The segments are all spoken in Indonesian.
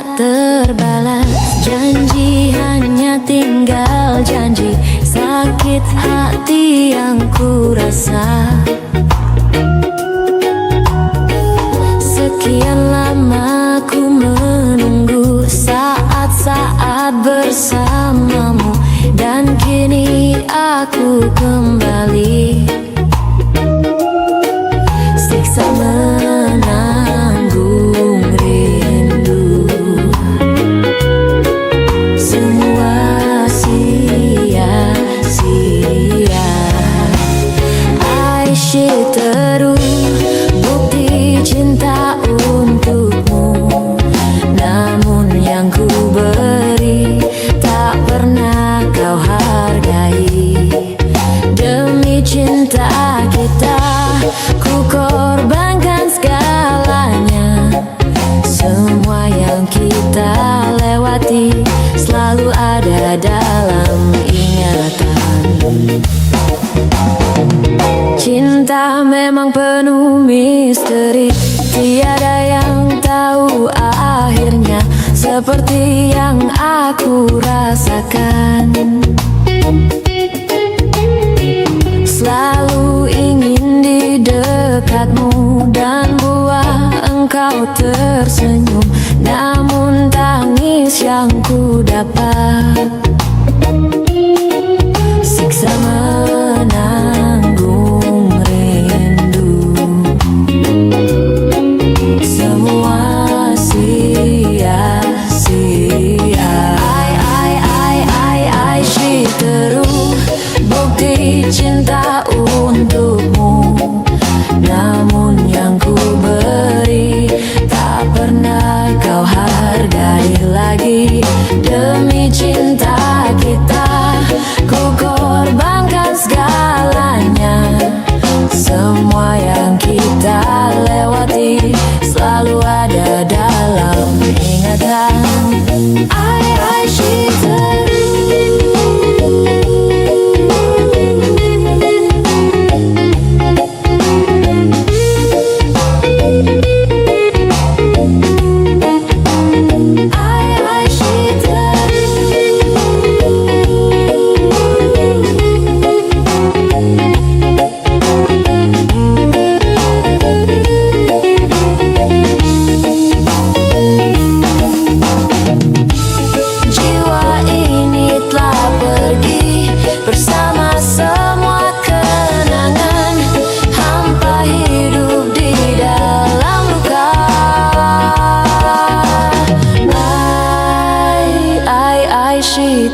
tak terbalas. Janji hanya tinggal janji, sakit hati yang ku rasa. Sekian lama ku menunggu saat-saat bersamamu, dan kini aku kembali siksa menanggung rindu. Semua sia-sia. Aisyah terus bukti cinta untukmu, namun yang ku beri tak pernah kau hargai. Demi cinta kita ku korbankan segalanya. Semua yang kita lewati selalu ada dalam ingatan. Cinta memang penuh misteri, tiada yang tahu akhirnya, seperti yang aku rasakan. Selalu ingin di dekatmu dan buat engkau tersenyum, namun tangis yang ku dapat siksa menanggung rindu. Semua sia-sia. Aisyah terus bukti cinta untukmu, namun yang ku beri tak pernah kau hargai lagi. Demi cinta kita ku korbankan segalanya. Semua yang kita lewati selalu ada dalam ingatan. Aisyah terus.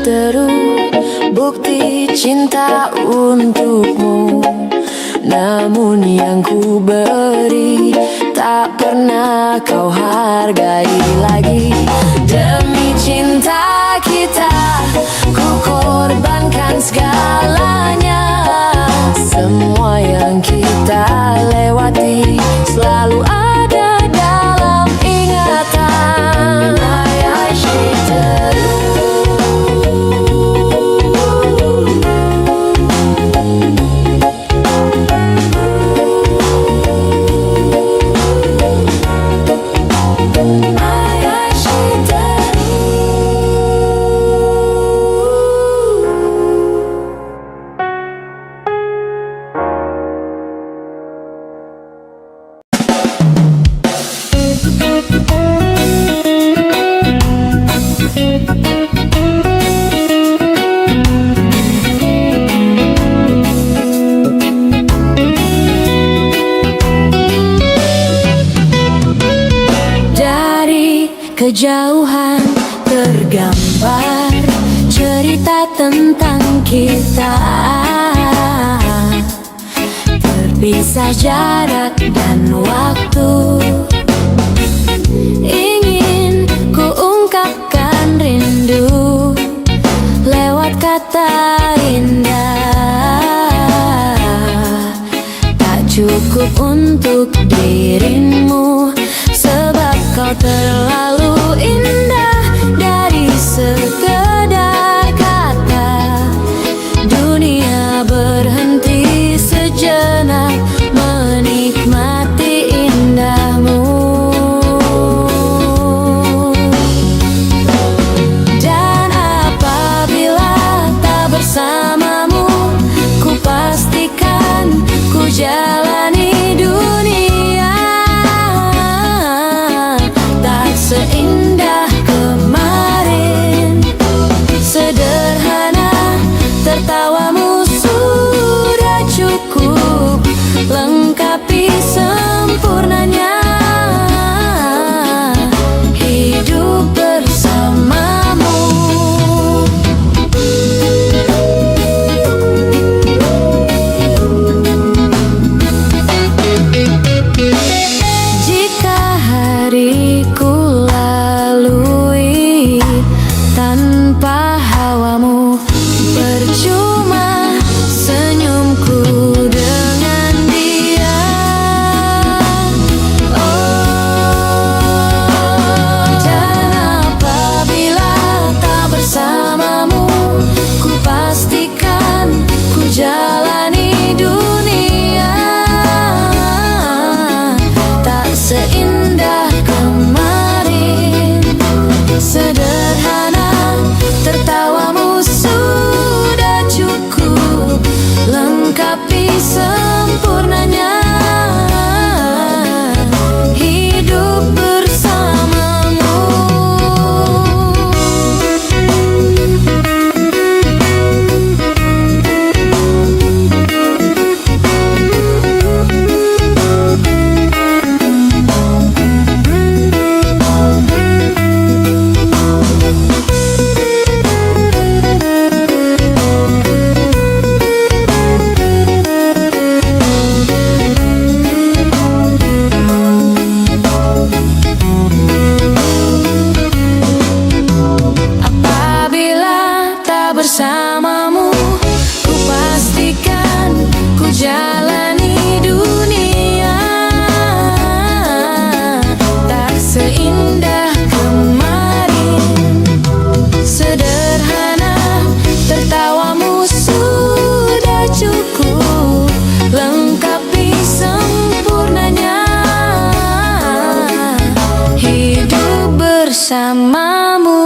Terus bukti cinta untukmu, namun yang ku beri tak pernah kau hargai lagi. Demi cinta kita ku korbankan segalanya. Semua yang kita lewati selalu ada dalam ingatan. Aisyah terus. Kejauhan tergambar cerita tentang kita, terpisah jarak dan waktu. Ingin ku ungkapkan rindu lewat kata indah, tak cukup untuk dirimu, sebab kau terlalu indah. Dari sekedar kata, dunia berhenti sejenak menikmati indahmu. bersamamu.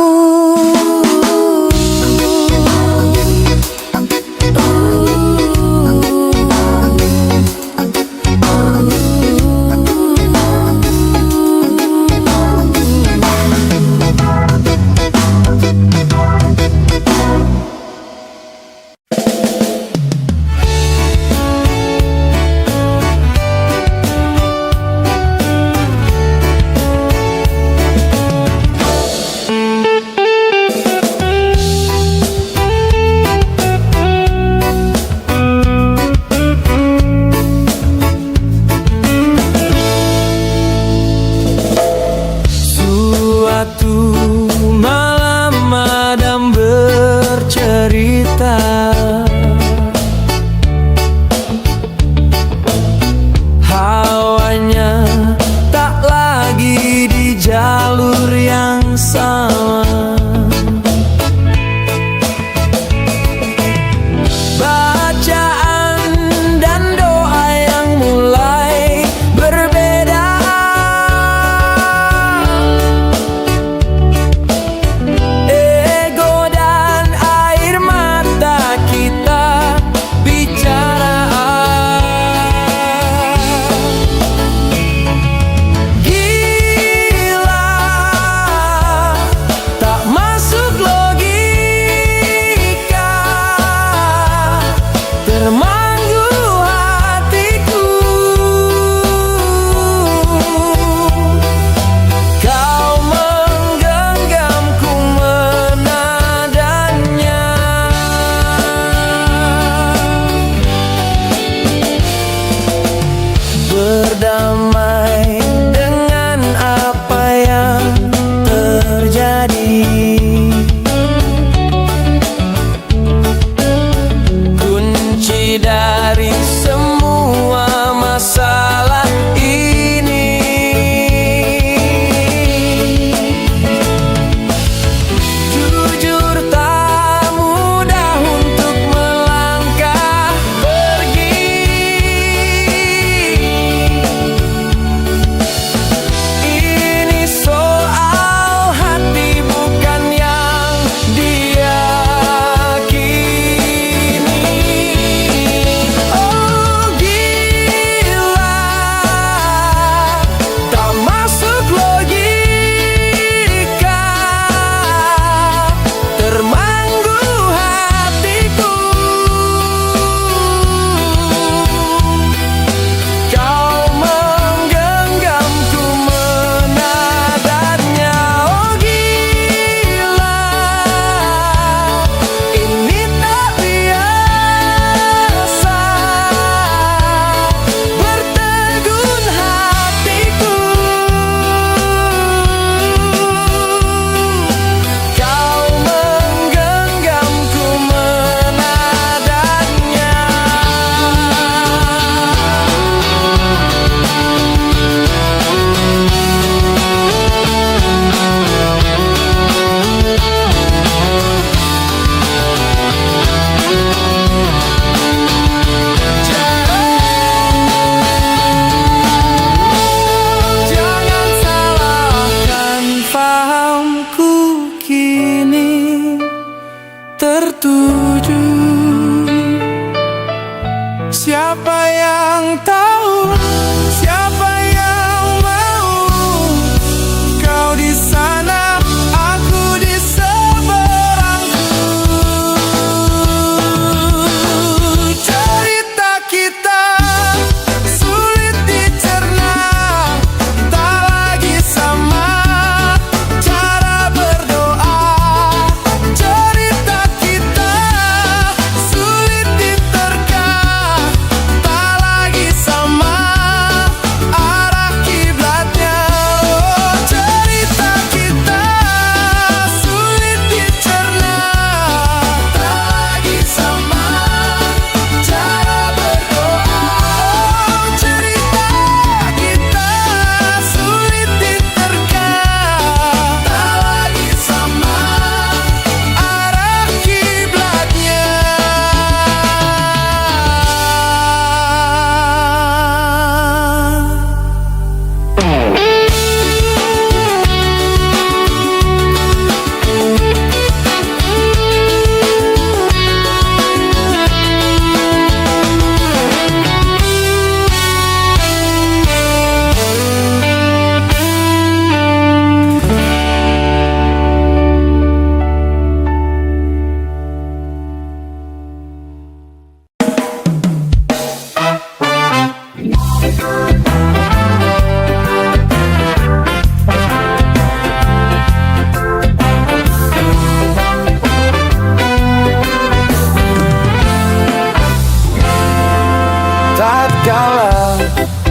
Sama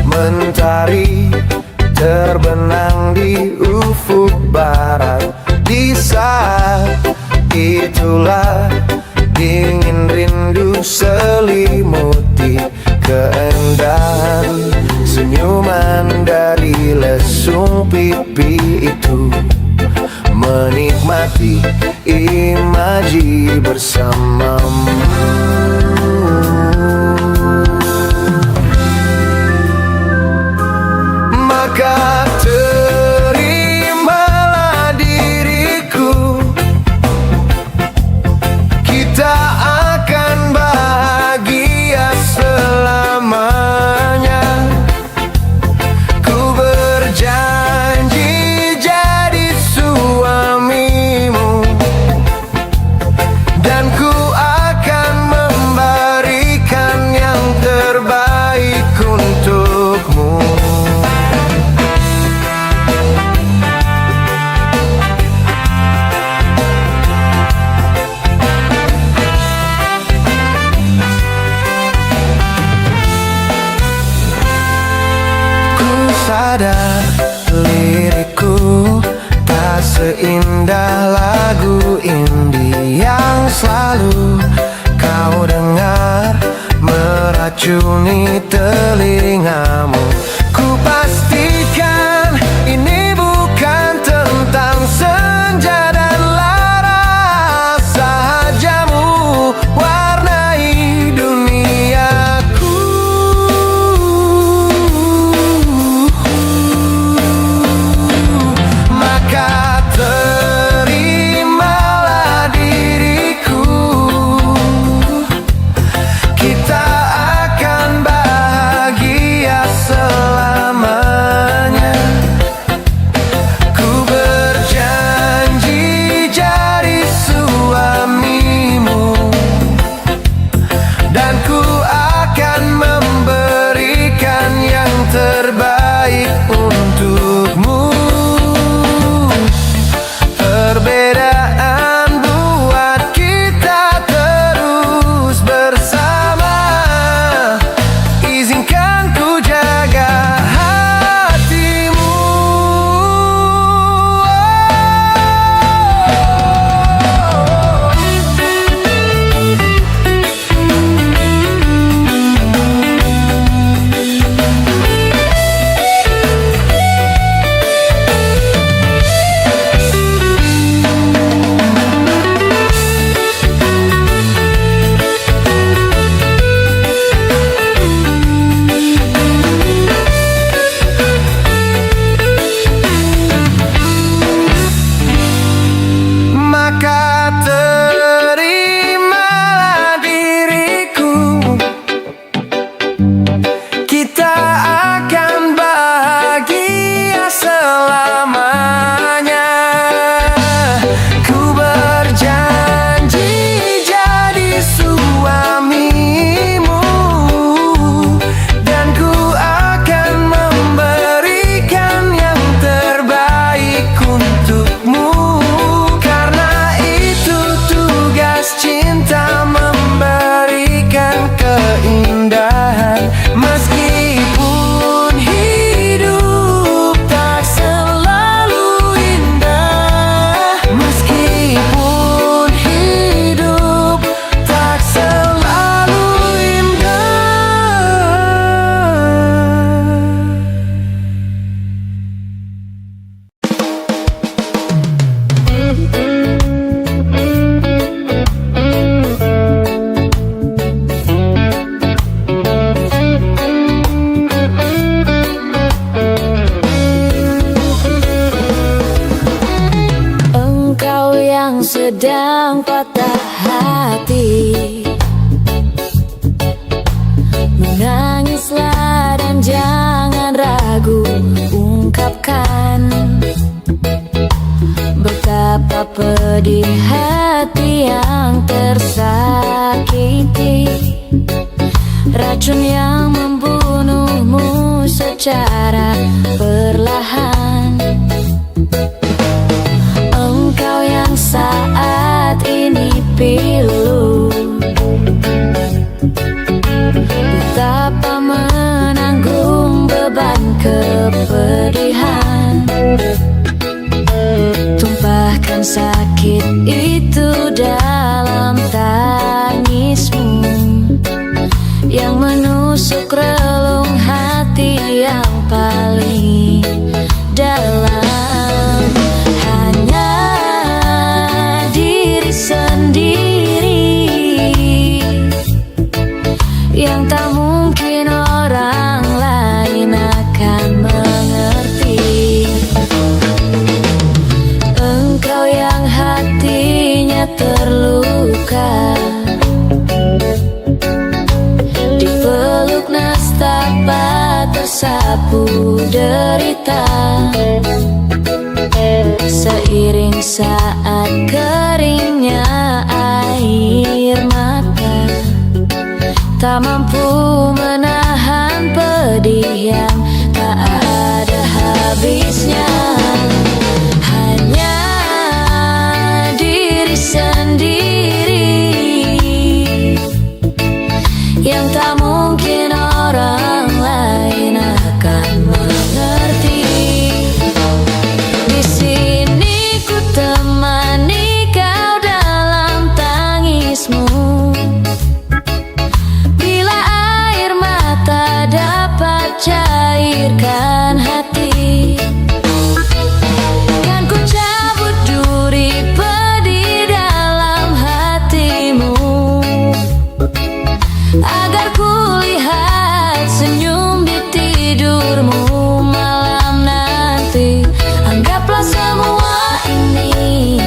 Mentari terbenam di ufuk barat. Di saat itulah dingin rindu selimuti keindahan senyuman dari lesung pipi itu. Menikmati imaji bersamamu. Maka terimalah diriku, kita akan bahagia selamanya. Ku berjanji jadi suamimu, dan ku akan memberikan yang terbaik untukmu. Sadar lirikku tak seindah lagu indie yang selalu kau dengar meracuni telingamu. Ku pastikan ini bukan tentang senja dan lara, sahajamu warnai duniaku. Maka terimalah diriku, kita akan bahagia selamanya. Ku berjanji jadi suamimu, dan ku akan memberikan yang terbaik untukmu. Perbedaan buat kita terus bersama. Izinkan ku jaga hatimu. Maka terimalah diriku, kita akan bahagia selamanya. Ku berjanji jadi suamimu, dan ku akan memberikan yang terbaik untukmu. Cinta memberikan keindahan, meskipun hidup tak selalu indah. Meskipun hidup tak selalu indah. Engkau yang sedang patah hati, menangislah dan jangan ragu ungkapkan betapa pedih hati yang tersakiti. Racun yang membunuhmu secara perlahan. Engkau yang saat ini pilu, betapa menanggung beban kepedihan, tumpahkan sakit itu dalam tangismu yang menusuk relung hati yang paling dalam. Hanya diri sendiri yang tak mungkin orang lain akan mengerti. Engkau yang hatinya terluka, dipeluk nestapa tersapu derita. Seiring saat keringnya air mata, tak mampu menahan pedih yang tak ada habisnya. Hanya diri sendiri yang tak mungkin orang lain akan mengerti. Di sini ku temani kau dalam tangismu, bila air mata dapat cairkan hati. Kan ku cabut duri pedih dalam hatimu, agar ku lihat senyum di tidurmu malam nanti. Anggaplah semua ini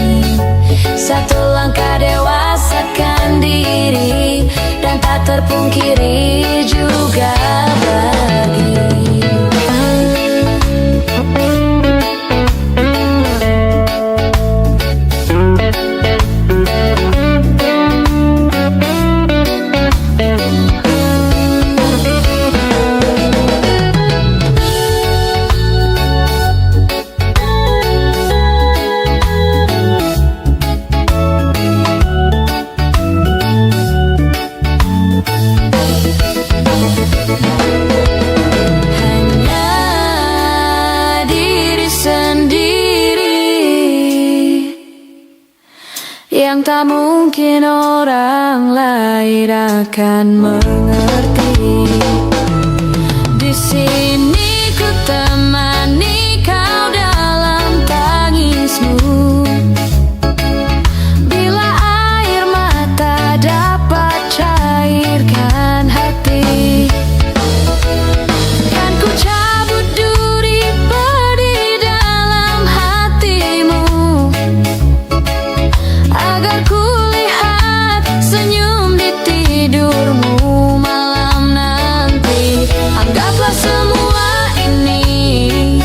satu langkah dewasakan diri, dan tak terpungkiri juga bagi yang tak mungkin orang lain akan mengerti. Di sini ku temani kau dalam tangismu, bila air mata dapat cairkan hati. Kan ku cabut duri pedih dalam hatimu, agar ku lihat senyum di tidurmu malam nanti. Anggaplah semua ini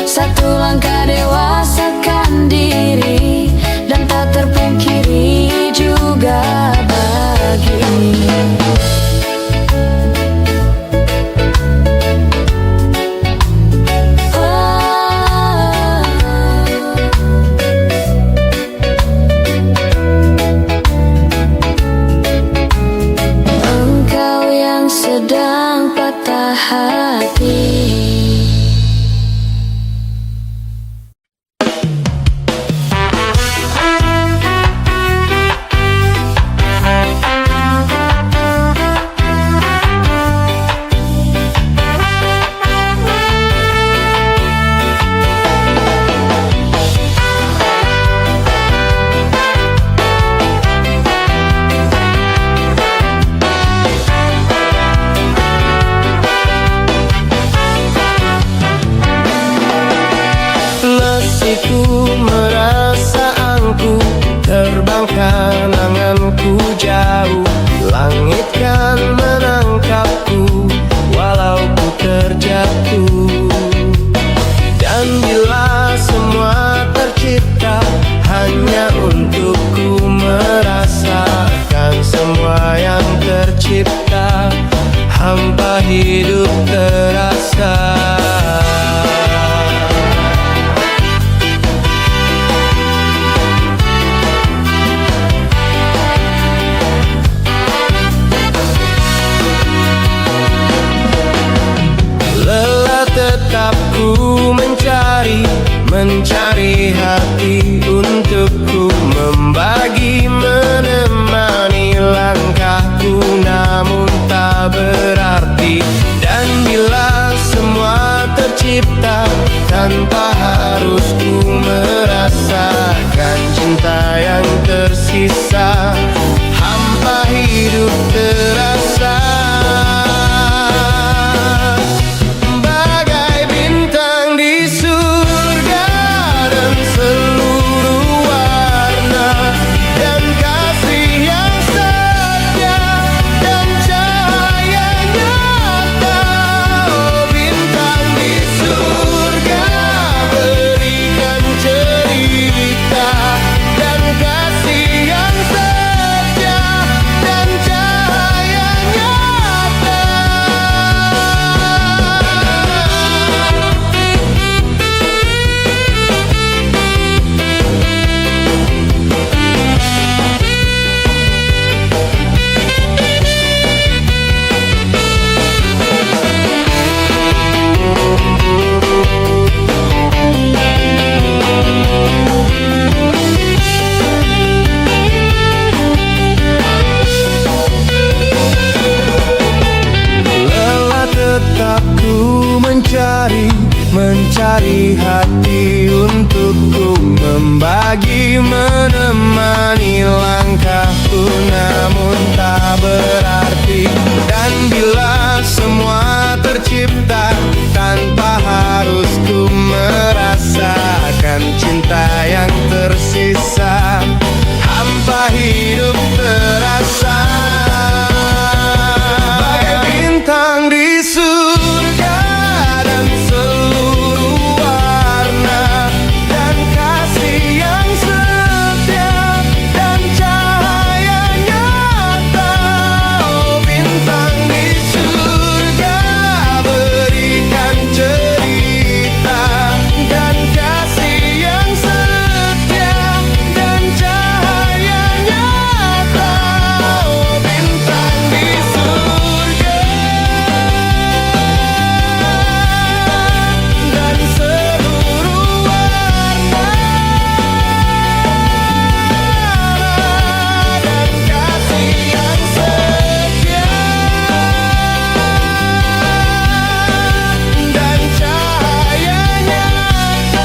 satu langkah dewasakan diri, dan tak terpungkiri juga bagi sedang patah hati. Ku merasa angku, terbangkan anganku jauh. Langit kan menangkapku, walau ku terjatuh. Dan bila semua tercipta hanya untukku merasakan semua yang tercipta, hampa hidup terasa. Lelah tetap ku mencari hati untukku membagi, menemani langkahku, namun tak berarti. Dan bila semua tercipta tanpa harus ku merasakan cinta yang tersisa, hampa hidup terasa. Mencari hati untukku membagi, menemani langkahku, namun tak berarti. Dan bila semua tercipta tanpa harus ku merasakan cinta yang tersisa, hampa hidup terasa. Bagai bintang di surga dan seluruh warna, dan kasih yang setia dan cahaya nyata. Oh bintang di surga, berikan cerita dan kasih yang setia dan cahaya nyata. Oh bintang di surga dan seluruh warna, dan kasih yang setia dan cahaya nyata.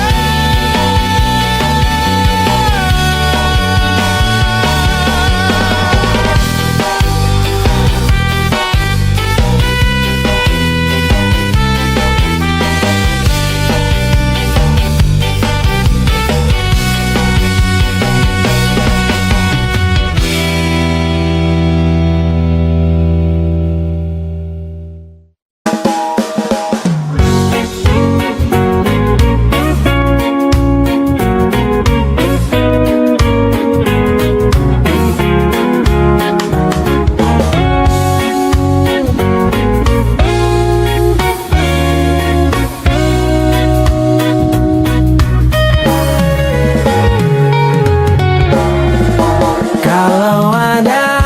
Kalau ada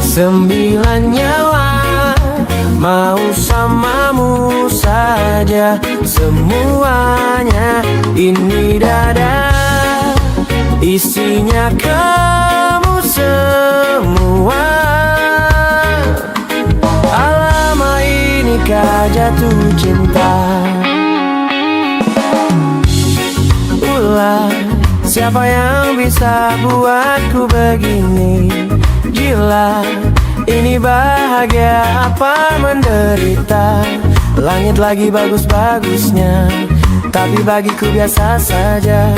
9 nyawa, mau samamu saja semuanya. Ini dada, isinya kamu semua. Alamak, inikah jatuh cinta? Ulah, siapa yang bisa buatku begini? Gila, ini bahagia apa menderita? Langit lagi bagus-bagusnya, tapi bagiku biasa saja.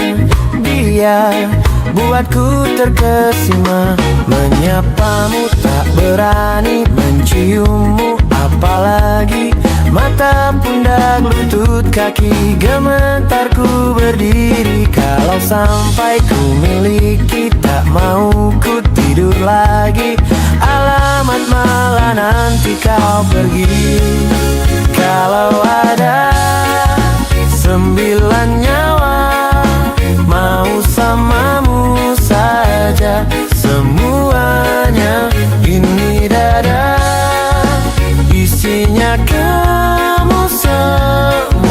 Dia buatku terkesima, menyapamu tak berani, menciummu apalagi. Mata, pundak, lutut, kaki, gemetarku berdiri. Kalau sampai ku miliki, tak mau ku tidur lagi. Alamat malah nanti kau pergi. Kalau ada 9 nyawa, mau samamu saja semuanya. Ini dada, isinya kamu semua.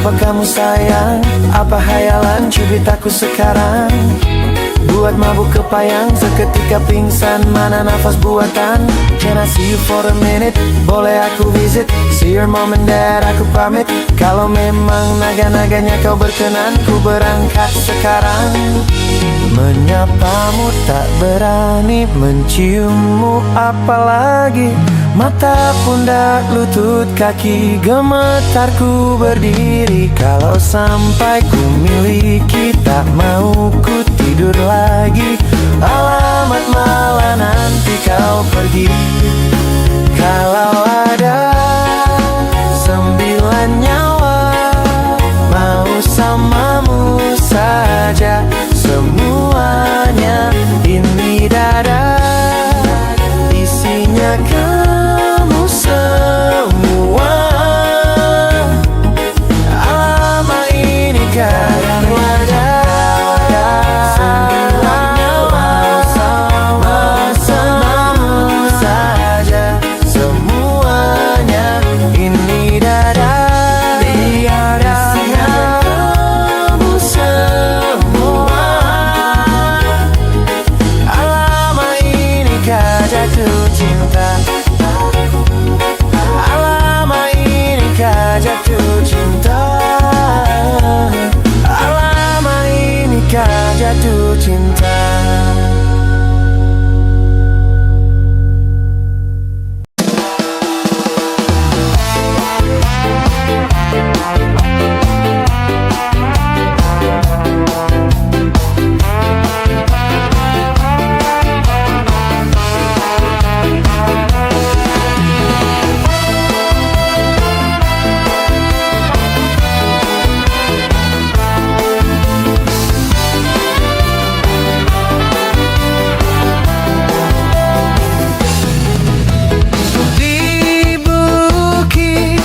Siapa kamu sayang? Apa hayalan cubitaku sekarang? Buat mabuk kepayang, seketika pingsan. Mana nafas buatan? Can I see you for a minute? Boleh aku visit? See your mom and dad, aku pamit. Kalau memang naga-naganya kau berkenan, ku berangkat sekarang. Menyapamu tak berani, menciummu apalagi. Mata, pundak, lutut, kaki, gemetarku berdiri. Kalau sampai ku miliki, tak mau ku tidur lagi. Alamat malah nanti kau pergi. Kalau ada 9 nyawa, mau samamu saja semuanya. Ini dada, isinya kamu semua. Lama ini kan ada 9 nyawa, sama-samamu saja semuanya. Ini dada, isinya kamu semua. Lama ini kau jatuh cinta. Lama ini kau jatuh cinta. Lama ini kau jatuh cinta. Di bukit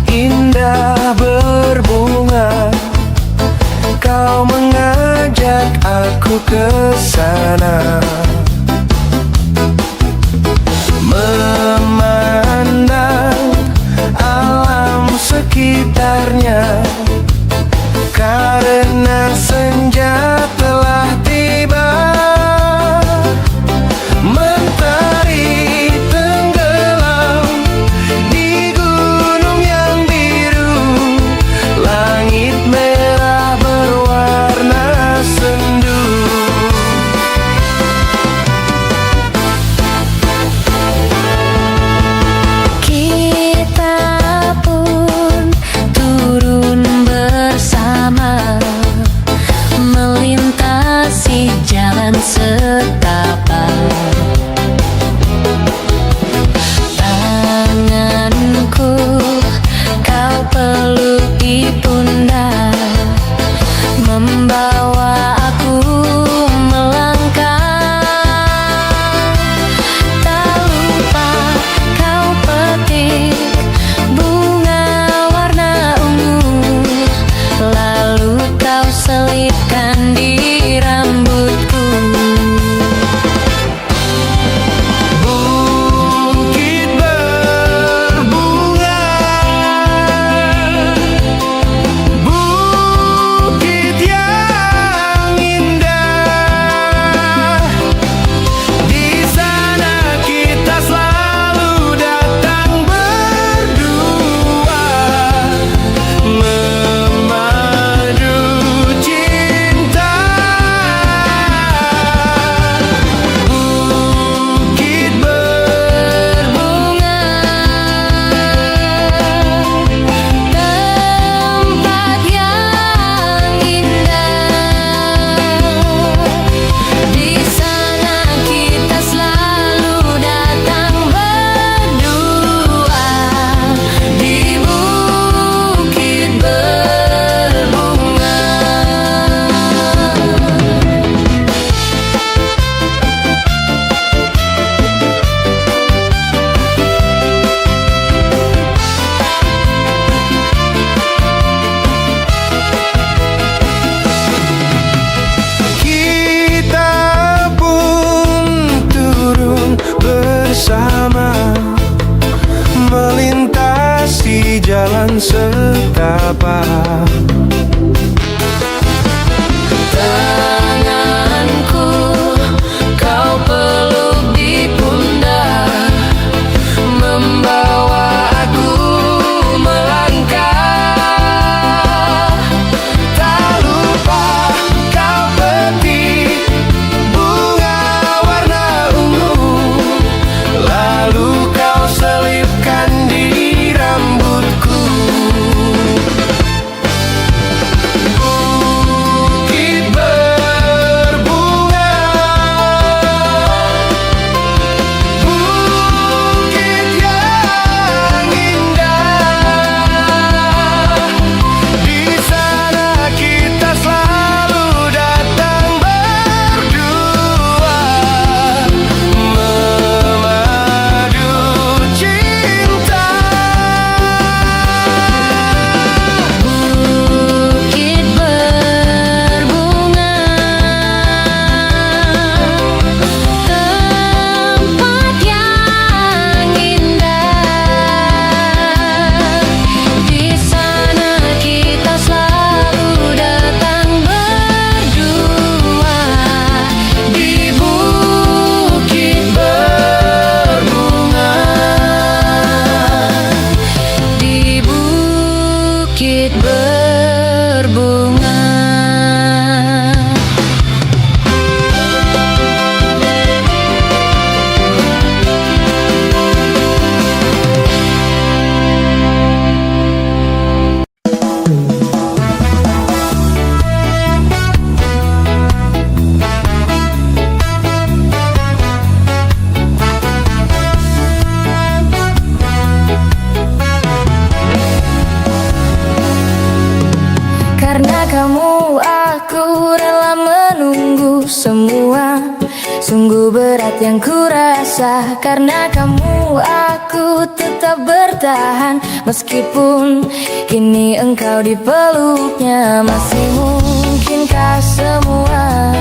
indah berbunga, kau mengajak aku ke sana. Memandang alam sekitarnya, karena senja telah tiba. Mentari tenggelam di gunung yang biru, langit merah berwarna sendu. Kita pun turun betapa Tanganku kau peluk di pundak, membawa aku melangkah. tak lupa kau petik bunga warna ungu, lalu kau selipkan di rambutku. Bukit berbunga, bukit yang indah, di sana kita selalu datang berdua, memadu cinta. Bukit berbunga, tempat yang indah, di sana kita selalu datang berdua, di bukit berbunga, di bukit berbunga. Karena kamu aku rela menunggu semua. Sungguh berat yang kurasa. Karena kamu aku tetap bertahan, meskipun kini engkau di peluknya. Masih mungkinkah semua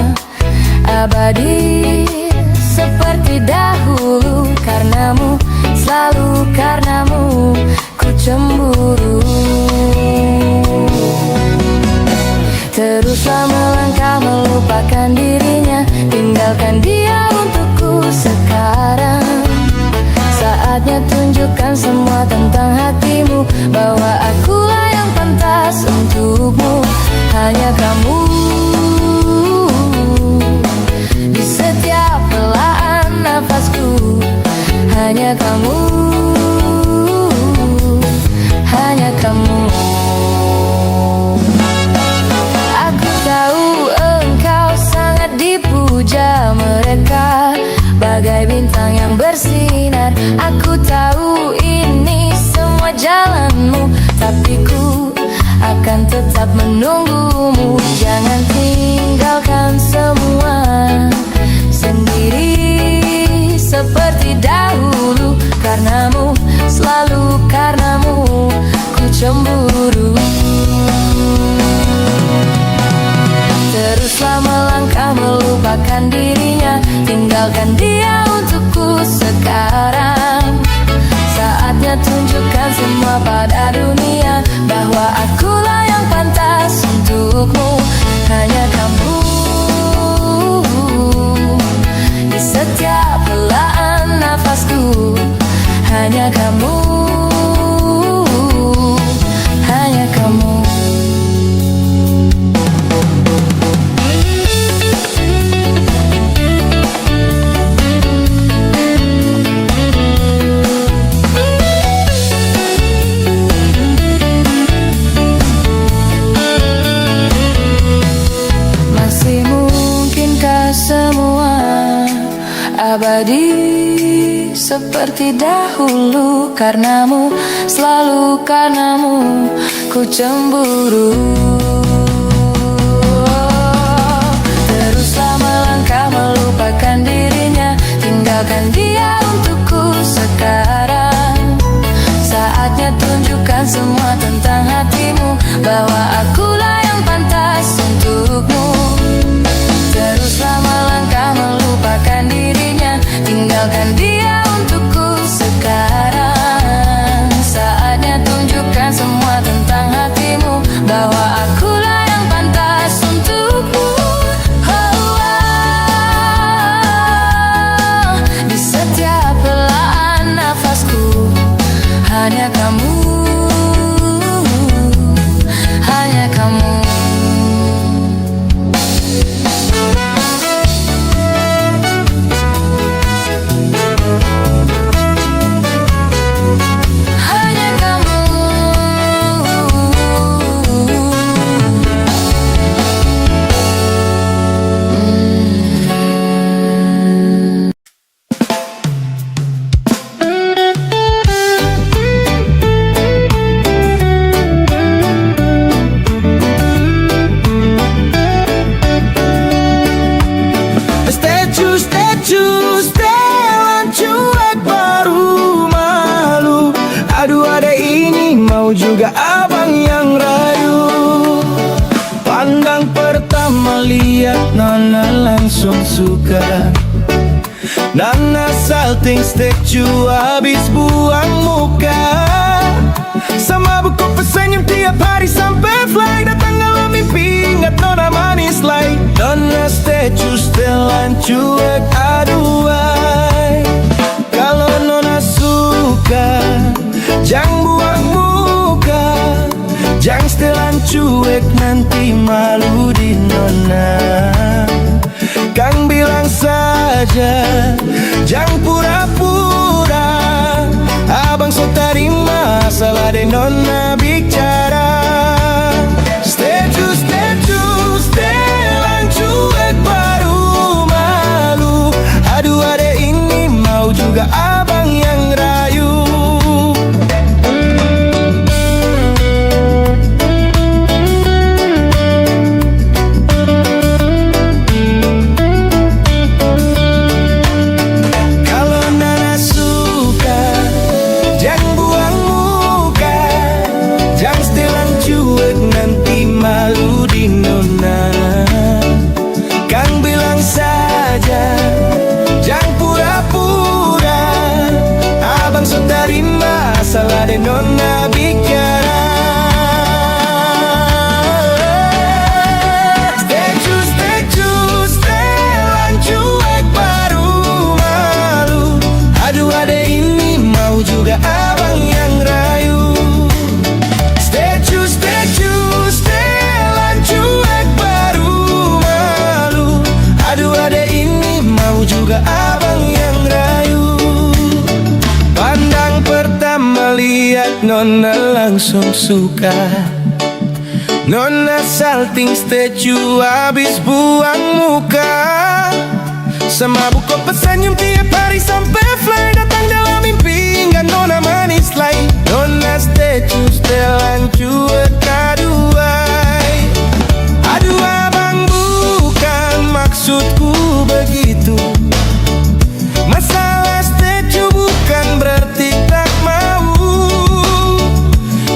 abadi seperti dahulu? Karenamu, selalu karenamu ku cemburu. Teruslah melangkah melupakan dirinya, tinggalkan dia untukku sekarang. Saatnya tunjukkan semua tentang hatimu, bahwa akulah yang pantas untukmu. Hanya kamu, di setiap helaan nafasku. Hanya kamu, hanya kamu. Dipuja mereka bagai bintang yang bersinar. Aku tahu ini semua jalanmu, tapi ku akan tetap menunggumu. Jangan tinggalkan semua sendiri seperti dahulu. Karenamu, selalu karenamu ku cemburu. Teruslah melangkah melupakan dirinya, tinggalkan dia untukku sekarang. Saatnya tunjukkan semua pada dunia, bahwa akulah yang pantas untukmu. Hanya kamu, di setiap helaan nafasku. Hanya kamu, hanya kamu. Abadi seperti dahulu. Karenamu, selalu karenamu ku cemburu. Teruslah melangkah melupakan dirinya, tinggalkan dia untukku sekarang. Saatnya tunjukkan semua tentang hatimu, bahwa akulah yang pantas untukmu. Teruslah melangkah melupakan dirinya, tinggalkan dia untukku sekarang. Saatnya tunjukkan semua tentang juga abang yang rayu. Pandang pertama lihat Nona langsung suka. Nona salting statue habis buang muka. Sama buku pesenyum tiap hari sampai fly. Datang dalam mimpi ingat Nona manis like. Nona statue setelan cuek aduai. Kalau Nona suka jangan buang muka. Jangan setelan cuek nanti malu di Nona. Kang bilang saja jangan pura-pura. Abang so terima salah de Nona bicara. Statue, statue, setelan cuek baru malu. Aduh adek ini mau juga abang yang rayu. Salah de Nona bicara. Statue, statue, setelan cuek baru malu. Aduh adek ini mau juga abang yang rayu. Statue, statue, setelan cuek baru malu. Aduh adek ini mau juga abang yang rayu. Pandang pertama lihat Nona langsung suka. Nona salting statue habis buang muka. Sama buku pesenyum tiap hari sampai fly. Datang dalam mimpi hingga Nona manis lain. Nona statue setelan cuek aduai. Aduh abang bukan maksudku begitu. Masalah statue bukan berarti tak mau.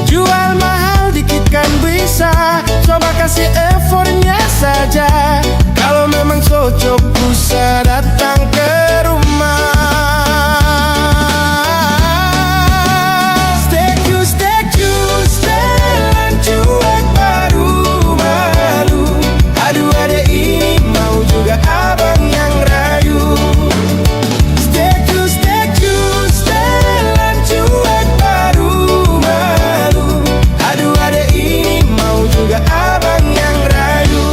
Jual mahal dikit kan bisa. Coba kasih effortnya saja. Kalau memang cocok bisa datang ke rumah. Statue, statue, setelan cuek baru malu. Aduh adek ini mau juga abang yang rayu. Statue, statue, setelan cuek baru malu. Aduh adek ini mau juga abang yang rayu.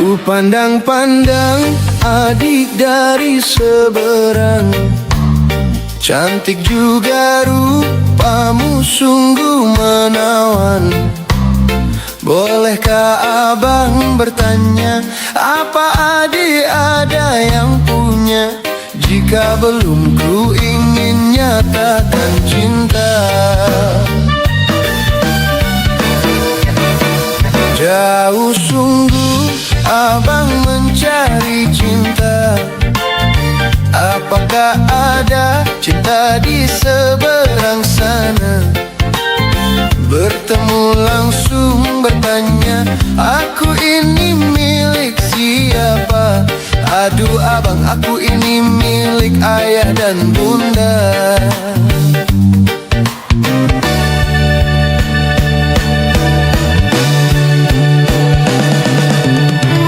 Ku pandang-pandang adik dari seberang. Cantik juga rupamu sungguh menawan. Bolehkah abang bertanya, apa adik ada yang punya? Jika belum ku ingin nyatakan cinta. Jauh sungguh abang mencari cinta. Apakah ada cinta di seberang sana? Bertemu langsung bertanya, aku ini milik siapa? Aduh abang, aku ini milik ayah dan bunda.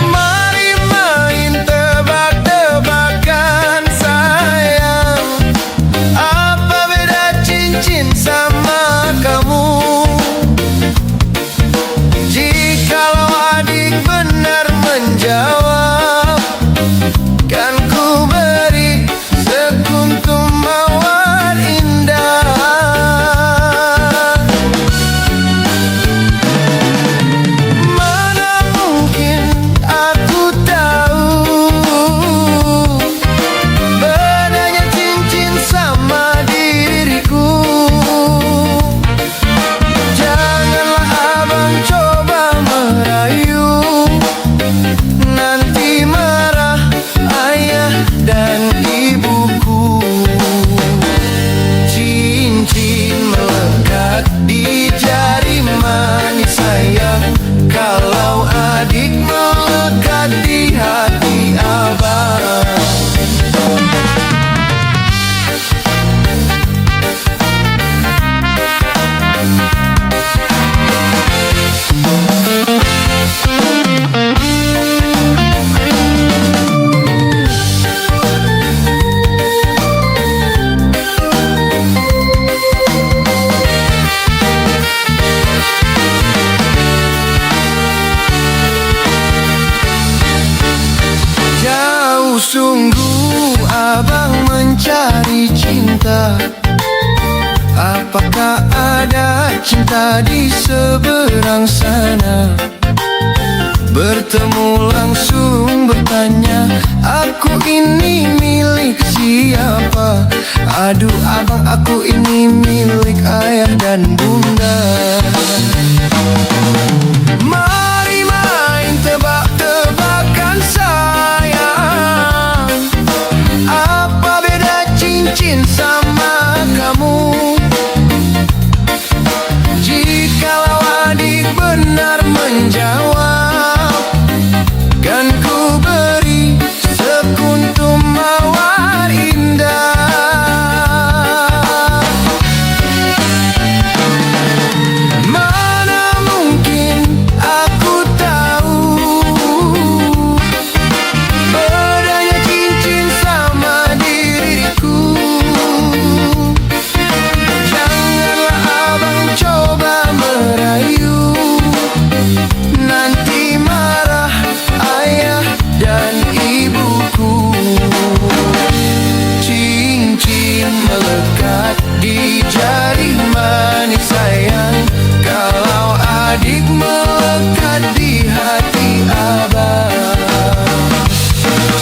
Mari main tebak-tebakan sayang. arti cinta? Apakah ada cinta di seberang sana? Bertemu langsung bertanya, aku ini milik siapa? Aduh abang, aku ini milik ayah dan bunda. Mari main tebak-tebakan sayang, apa beda cincin sama kamu? Jikalau adik benar menjawab, kan ku beri sekuntum mawar indah. Mana mungkin aku tahu bedanya cincin sama diriku. Janganlah abang coba merayu, nanti marah ayah dan ibuku. Cincin melekat di jari manis sayang, kalau adik melekat di hati abang.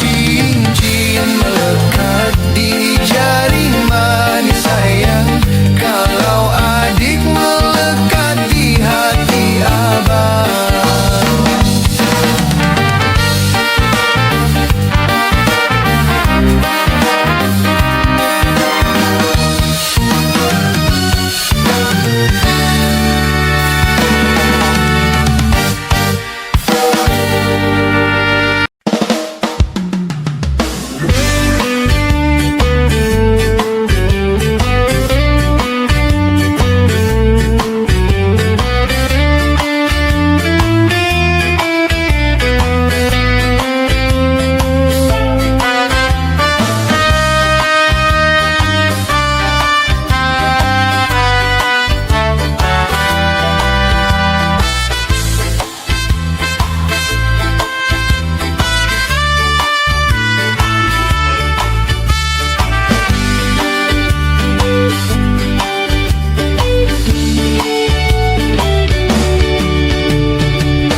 Cincin melekat di jari manis sayang, kalau adik melekat di hati abang.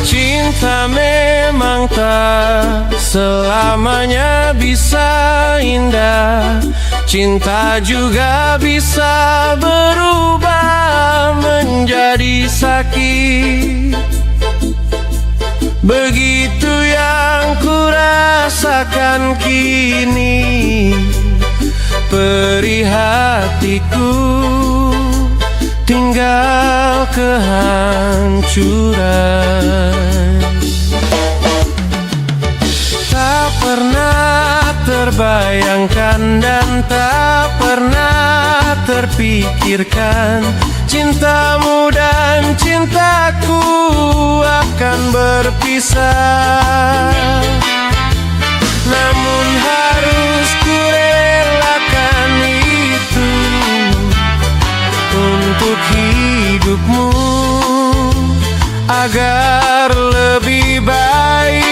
Cinta memang tak selamanya bisa indah, cinta juga bisa berubah menjadi sakit. Begitu yang kurasakan kini, perih hatiku tinggal kehancuran. Tak pernah terbayangkan dan tak pernah terpikirkan, cintamu dan cintaku akan berpisah. Namun harus kurelakan itu untuk hidupmu agar lebih baik.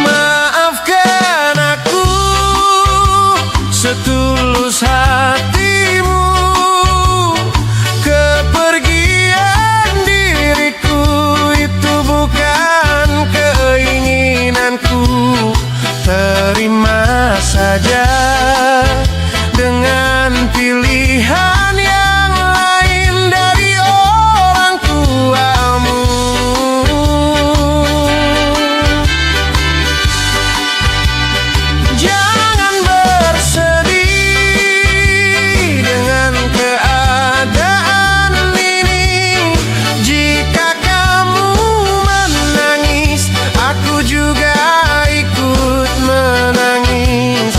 Maafkan aku setulus hatimu, kepergian diriku itu bukan keinginanku. Terima saja dengan pilihan yang lain dari orang tuamu. Jangan bersedih dengan keadaan ini. Jika kamu menangis, aku juga ikut menangis.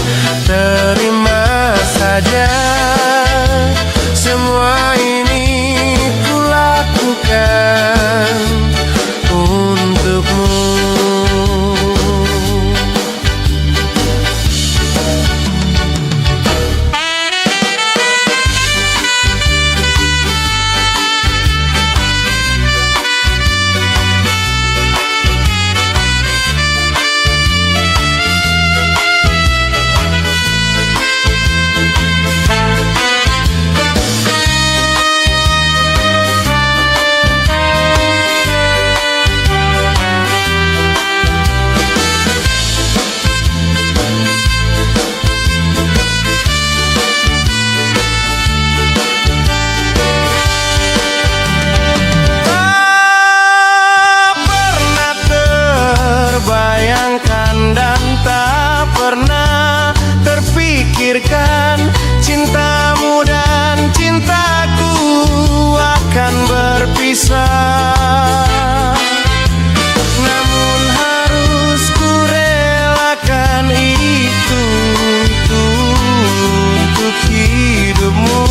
pikirkan cintamu dan cintaku akan berpisah. Namun harus ku relakan itu untuk hidupmu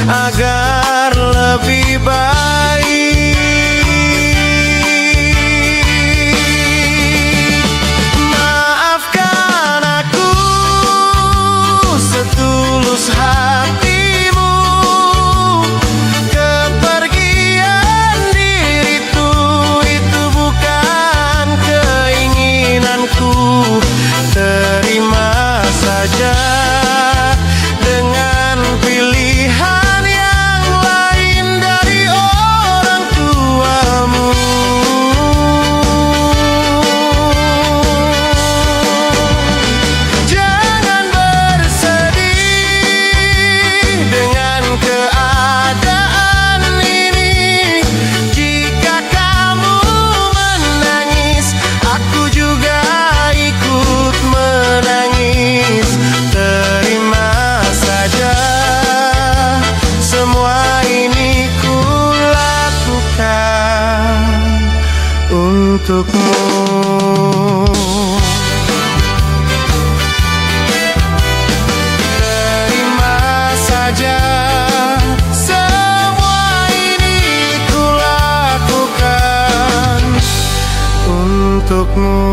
agar lebih baik. Maafkan aku setulus hatimu, kepergian diriku itu bukan keinginanku. Terima saja dengan pilihan yang lain dari orang tuamu. Jangan bersedih dengan keadaan ini. Jika kamu menangis, aku juga ikut menangis. Terima saja, semua ini ku lakukan untukmu. Terima saja, semua ini ku lakukan untukmu.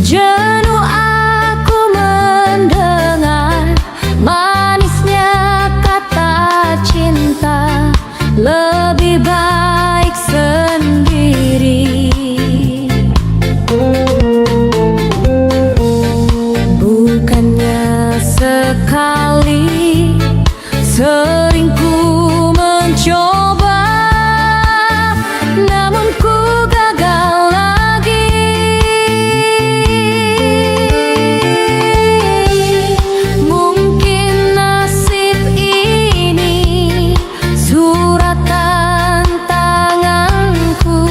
Jenuh aku mendengar manisnya kata cinta, lebih baik sendiri. Bukannya sekali, sering ku mencoba, namun ku gagal lagi. Mungkin nasib ini suratan tanganku,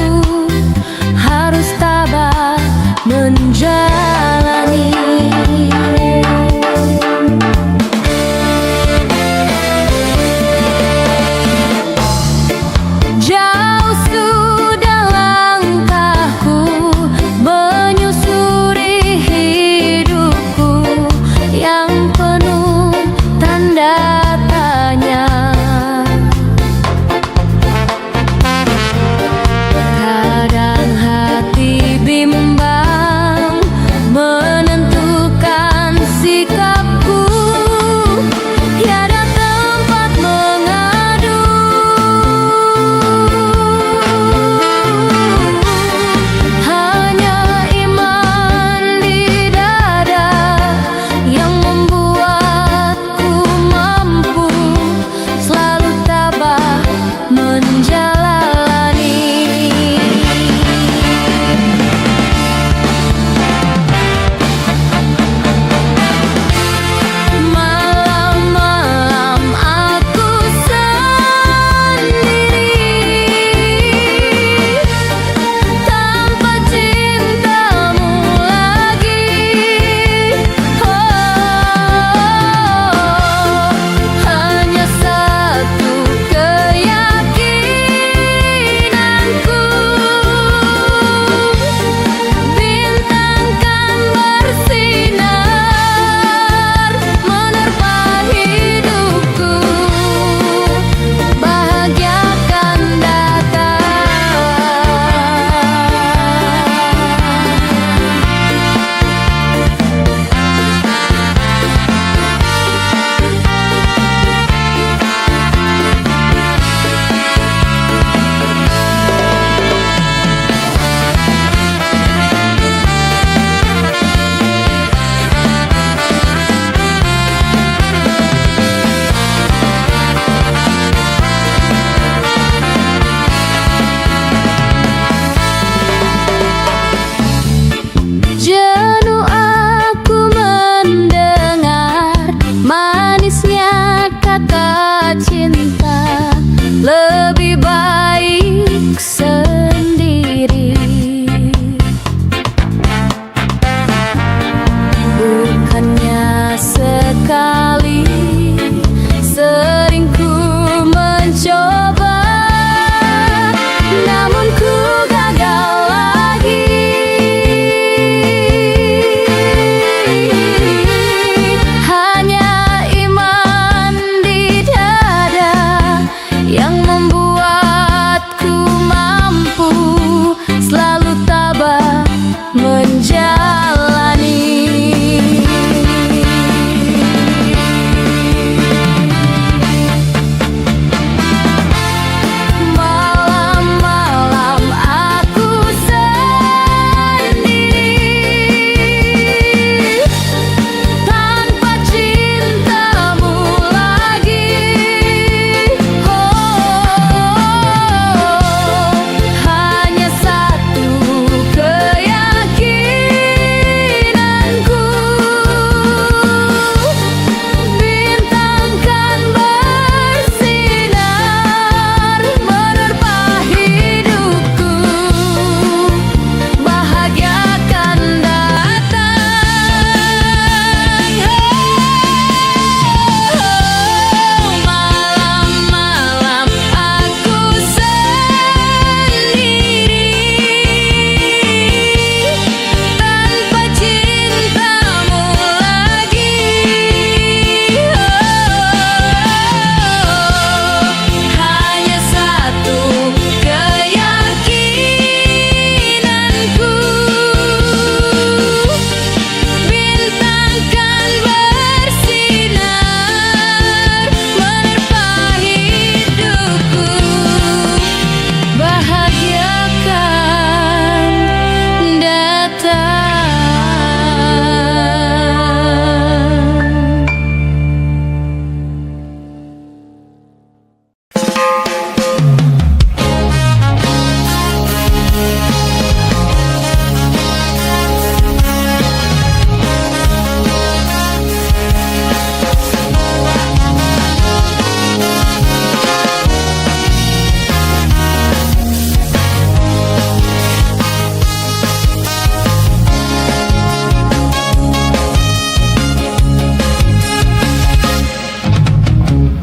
harus tabah menjalani. cinta lebih baik sendiri. Bukannya sekali, sering ku mencoba, namun ku gagal lagi. Hanya iman di dada yang membuatku mampu selalu tabah menjalani. Malam-malam aku sendiri tanpa cintamu lagi. Hanya satu keyakinanku, bintang kan bersinar menerpa hidupku, bahagia akan datang. Malam-malam aku sendiri tanpa cintamu lagi. Hanya satu keyakinanku, bintang kan bersinar menerpa hidupku, bahagia akan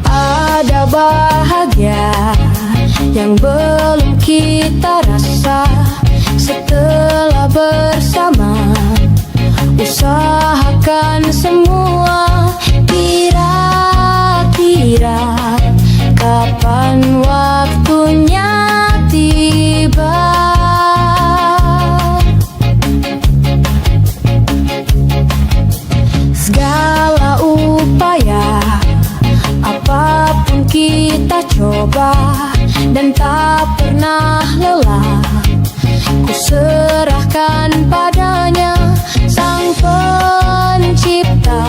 ada bahagia yang belum kita rasa setelah bersama. Usahakan semua, kira-kira kapan waktunya tiba. Segala upaya, apapun kita coba dan tak pernah lelah. Ku serahkan padanya, Sang Pencipta.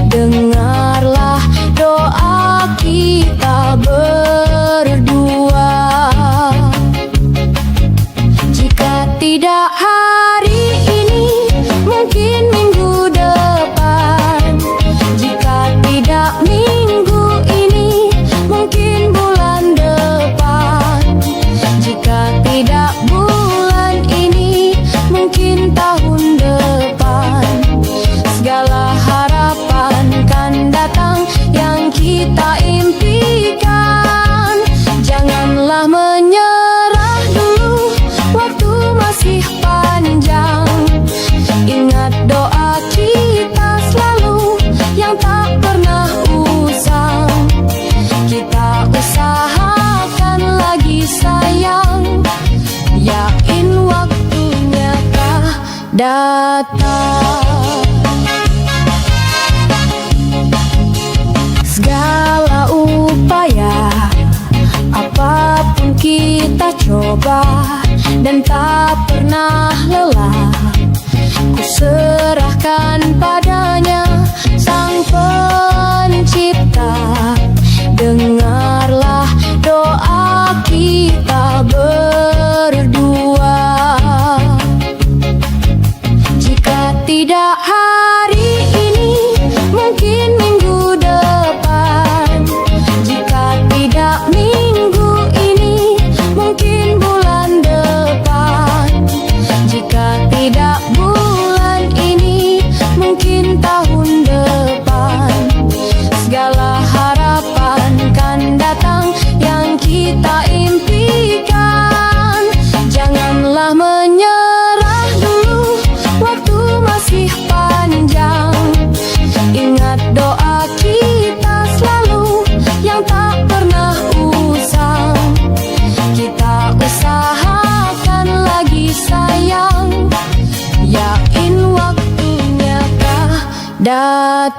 Dengarlah doa kita berdua. Jika tidak hari ini, mungkin minggu depan. Jika tidak minggu ini, mungkin bulan depan. Jika tidak bulan ini, mungkin tahun depan. Segala harapan kan datang yang kita impikan. Janganlah menyerah dulu, waktu masih panjang. Ingat doa kita selalu yang tak pernah usang. Kita usahakan lagi sayang, yakin waktunya kah datang. Segala upaya, apapun kita coba dan tak pernah lelah. Ku serahkan padanya, Sang Pencipta. Dengarlah doa kita berdua. Jika tidak hari ini, mungkin minggu depan. kita impikan. Janganlah menyerah dulu, waktu masih panjang. Ingat doa kita selalu yang tak pernah usang. Kita usahakan lagi sayang, yakin waktunya kah datang.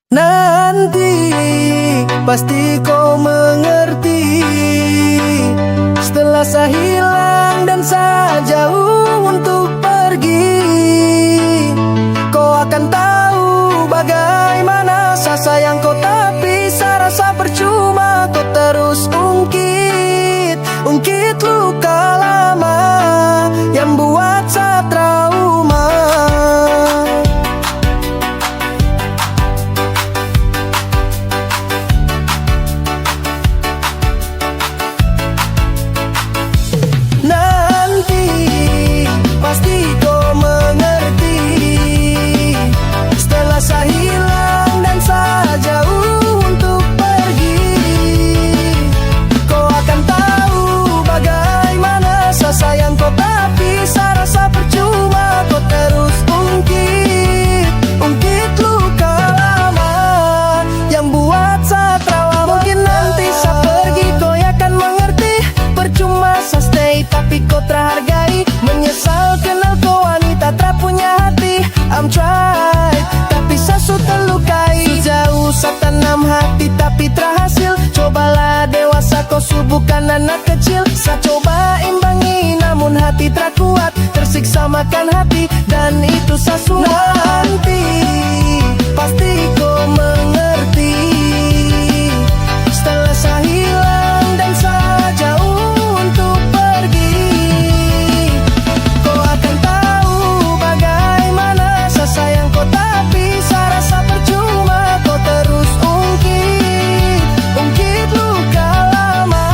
Nanti pasti kau mengerti, setelah saya hilang dan saya jauh untuk pergi, kau akan tahu bagaimana saya sayang kau. Tapi saya rasa percuma kau terus ungkit luka lama yang buat saya trauma. Nanti pasti kau mengerti, setelah saya hilang dan saya jauh untuk pergi, kau akan tahu bagaimana saya sayang kau. Tapi saya rasa percuma kau terus ungkit luka lama yang buat saya trauma. Mungkin nanti saya pergi kau akan mengerti, percuma saya stay tapi kau terhargai. Menyesal kenal kau wanita tak punya hati. I'm try tapi saya sudah terlukai. Sejauh saya tanam hati tapi terhasil. Cobalah dewasa kau bukan anak kecil. Saya coba imbangi namun hati tak kuat. Tersiksa makan hati dan itu saya sudah. Nanti pasti kau mengerti, setelah saya hilang dan saya jauh untuk pergi, kau akan tahu bagaimana saya sayang kau. Tapi saya rasa percuma kau terus ungkit luka lama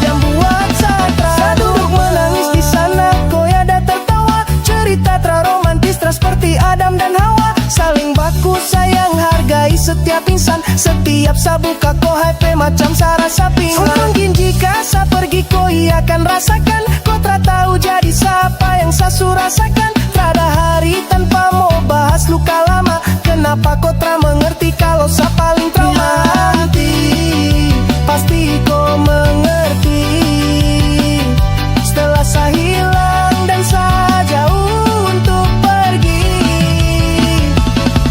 yang buat saya trauma. Saya duduk menangis di sana, kau ada tertawa. Cerita romantis seperti Adam dan Hawa, saling baku sayang hargai setiap insan. Setiap saya buka kau HP macam saya rasa pingsan. Mungkin jika saya pergi kau akan rasakan. Kau tak tahu jadi siapa yang saya rasakan. Tak ada hari tanpa mau bahas luka lama. Kenapa kau tak mengerti kalau saya paling trauma. Nanti pasti kau mengerti, setelah saya hilang dan saya jauh untuk pergi,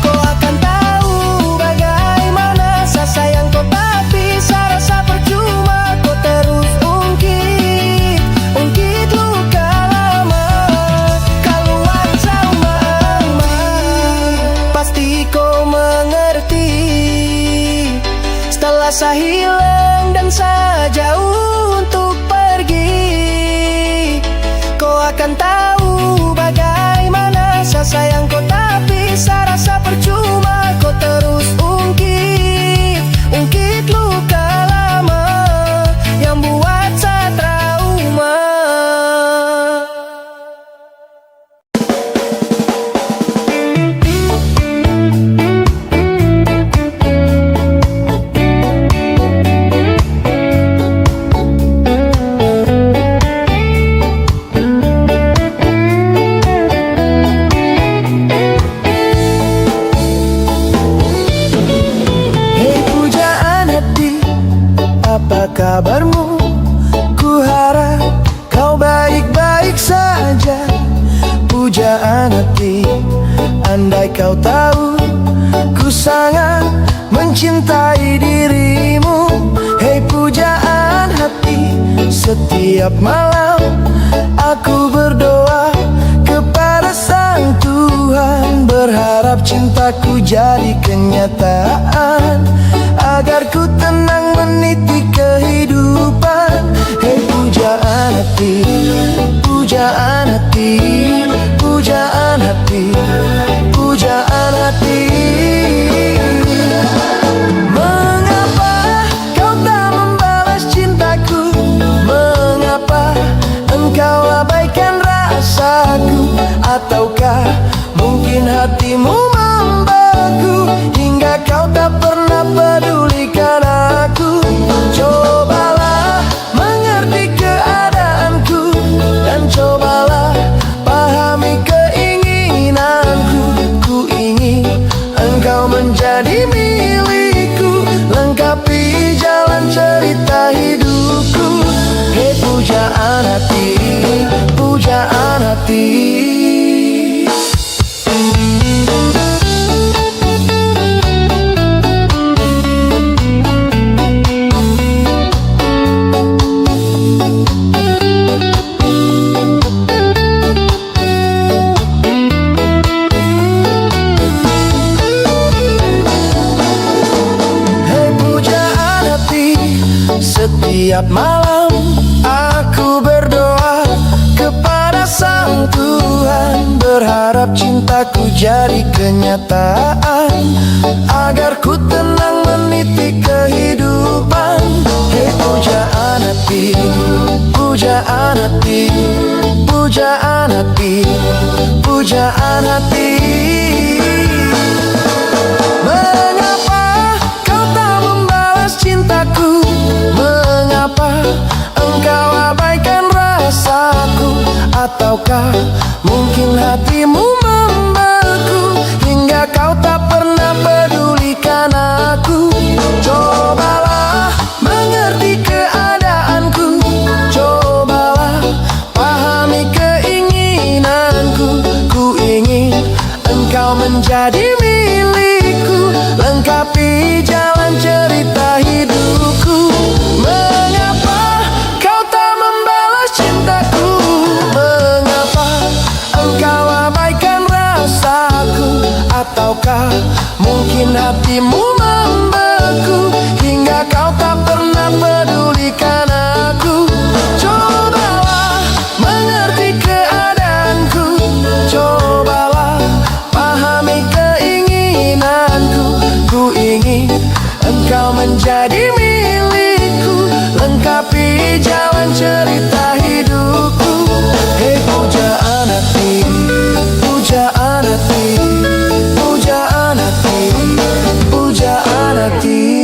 kau akan tahu bagaimana saya sayang kau. Tapi saya rasa percuma kau terus ungkit luka lama keluar trauma. Pasti kau mengerti, setelah saya hilang dan saya jauh untuk pergi, kau akan tahu bagaimana saya sayang kau. Tapi saya rasa percuma kau terus ungkit luka lama yang buat saya trauma. Apa kabarmu? Ku harap kau baik-baik saja. Pujaan hati, andai kau tahu ku sangat mencintai dirimu. Hei pujaan hati, setiap malam aku berdoa kepada Sang Tuhan, berharap cintaku jadi kenyataan, agar ku tenang meniti kehidupan. Hei pujaan hati, pujaan hati, pujaan hati, pujaan hati. Mengapa kau tak membalas cintaku? Mengapa engkau abaikan rasaku? Ataukah mungkin hatimu Setiap malam aku berdoa kepada Sang Tuhan, berharap cintaku jadi kenyataan, agar ku tenang meniti kehidupan. Hei pujaan hati, pujaan hati, pujaan hati, pujaan hati. Mengapa kau tak membalas cintaku? Mengapa engkau abaikan rasaku? Ataukah mungkin hatimu membeku hingga kau tak pernah pedulikan aku? Cobalah mengerti keadaanku, cobalah pahami keinginanku. Ku ingin engkau menjadi milikku, lengkapi jalan cerita hidupku. Mengapa kau tak membalas cintaku? Mengapa engkau abaikan rasaku? Ataukah mungkin hatimu membeku hingga kau tak pernah pedulikan aku? Cobalah mengerti keadaanku, cobalah pahami keinginanku. Ku ingin engkau menjadi milikku, lengkapi jalan cerita hidupku. Hei pujaan hati, pujaan hati, pujaan hati, pujaan hati.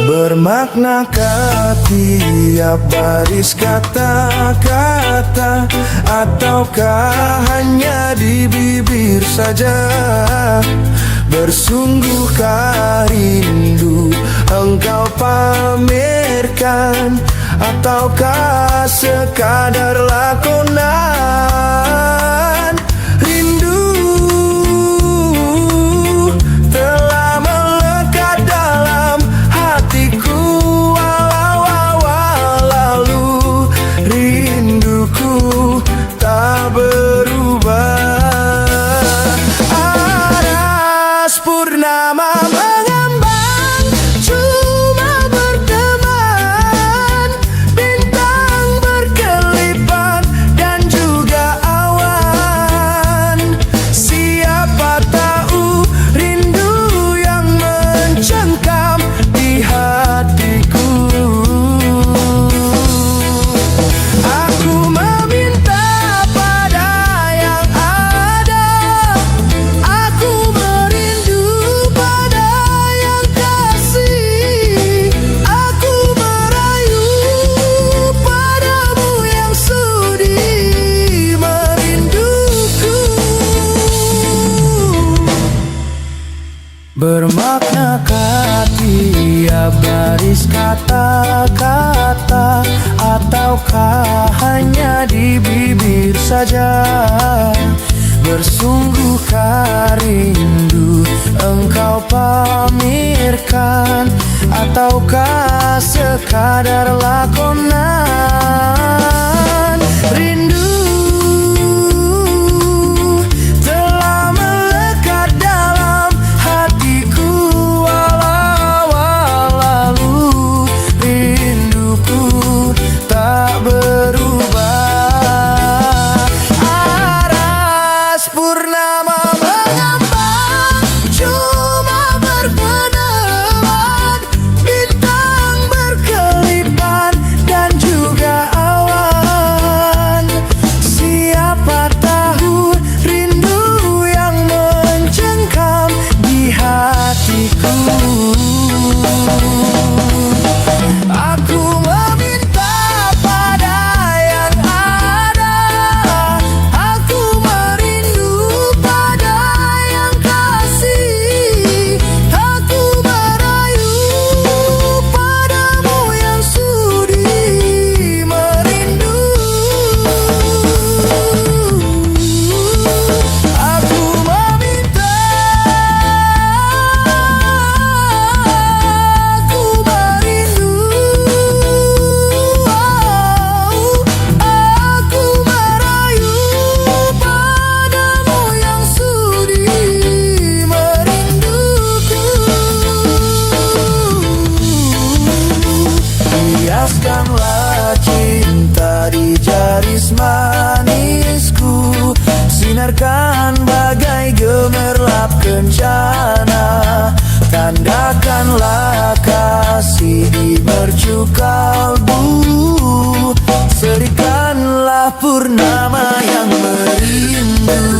Bermaknakah tiap baris kata-kata, ataukah hanya di bibir saja? Bersungguhkah rindu engkau pamerkan, ataukah sekadar lakonan? Rindu telah melekat dalam hatiku, walau rinduku tak berubah. Aras purnama mengambang, cuma berteman, bintang berkelipan dan juga awan. Siapa tahu rindu yang mencengkam di hatiku. Aku meminta pada yang ada, aku merindu pada yang kasih, aku merayu padamu yang sudi merinduku. Bermaknakah tiap baris kata-kata, ataukah hanya di bibir saja? Bersungguhkah rindu engkau pamerkan, ataukah sekadar lakonan? Rindu telah melekat dalam hatiku, walau rinduku tak berubah. Aras purnama mengambang, cuma berpeneman, bintang berkelipan dan juga awan. Sinarkan bagai gemerlap kencana, tandakanlah kasih di mercu kalbu. Serikanlah purnama yang merindu.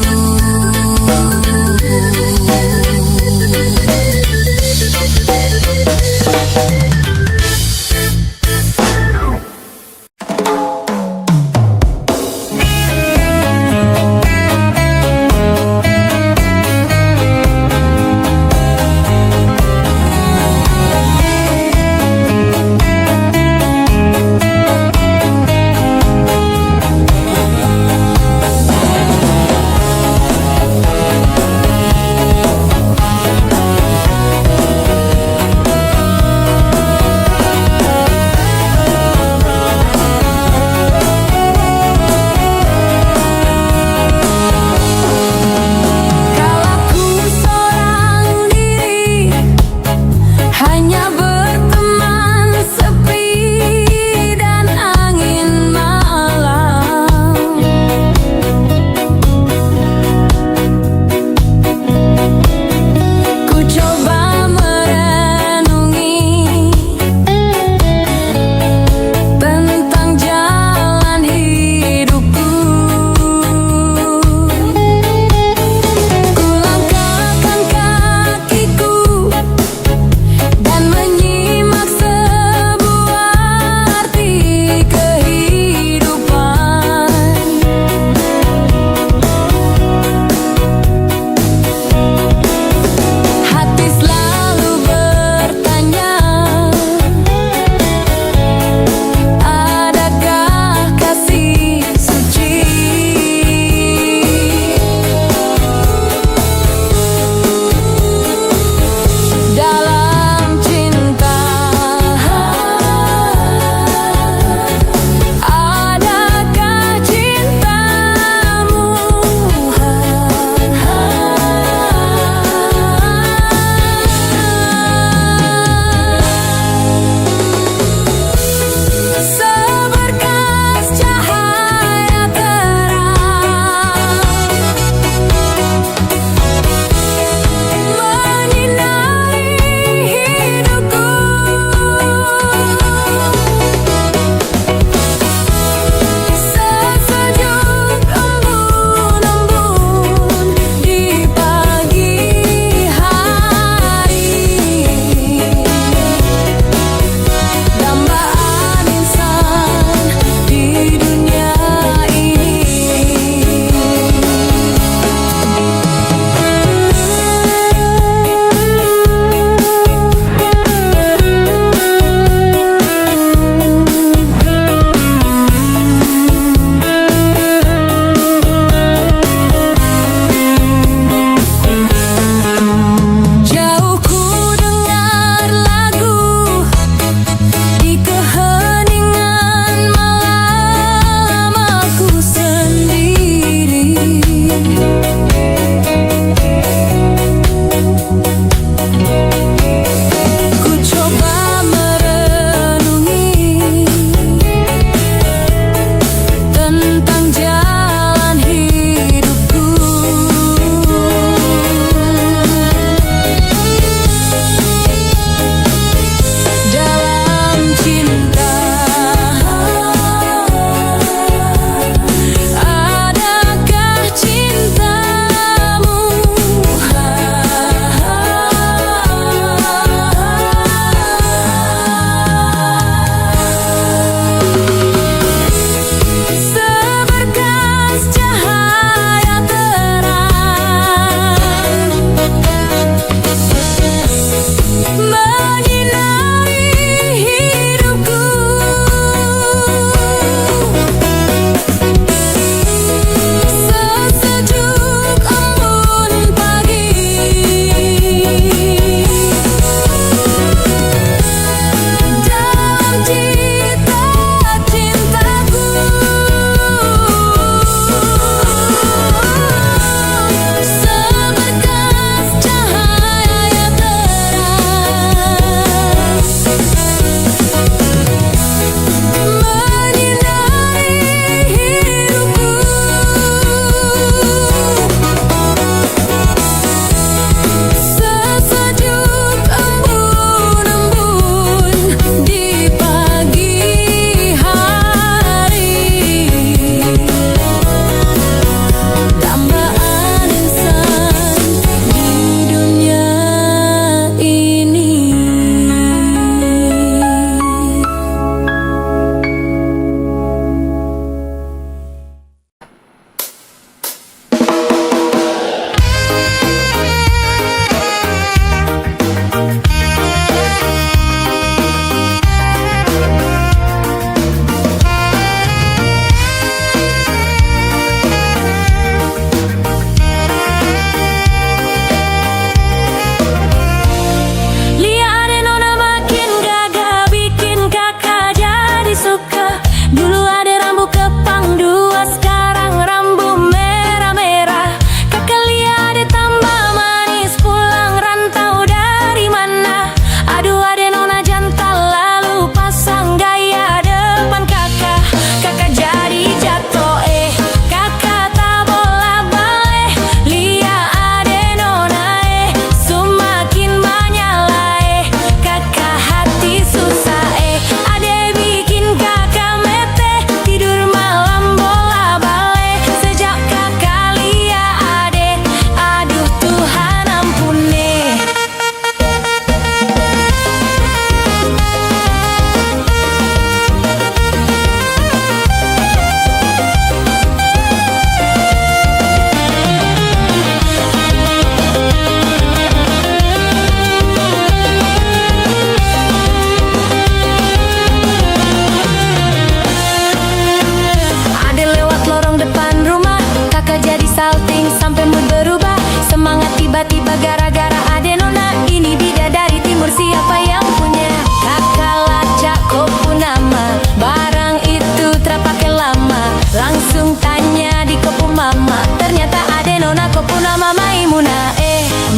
nama Maimuna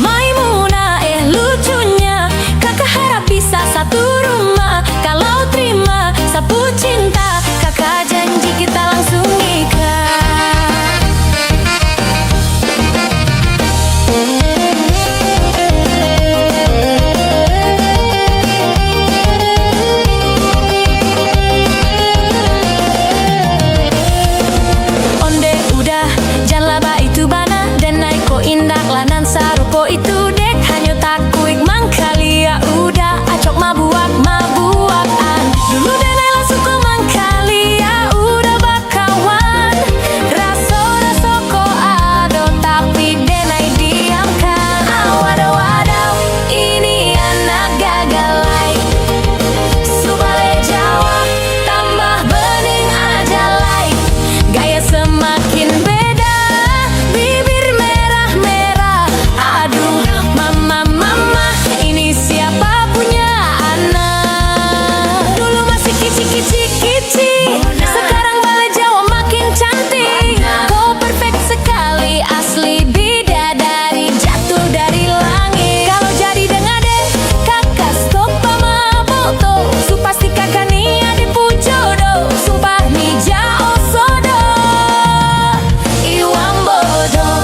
Maimuna lucunya. Kakak harap bisa satu rumah. Kalau terima sapu cinta, kakak janji kita langsung nikah. Onde udah janlaba itu bana dan naik ko indak lanan sarupo itu dek hanyo takuik mangkalia udah acok mabuak-mabuakan. Dulu denai langsung ko mangkalia udah bakawan. Raso-raso ko ado tapi denai diamkan. Wadaw-wadaw ini anak gagalai. Subale Jawa tambah bening ajalai. Gaya semakin beda, bibir merah-merah. Aduh, mama, ini siapa punya anak? Dulu masih kici-kici, sekarang Bale Jawa makin cantik. Kau perfect sekali, asli bidadari jatuh dari langit. Kalau jadi dengan deh, kakak stop sama foto. Su pasti kakak nih ada pujodo. Sumpah nih jauh sodo. Iwan bodoh.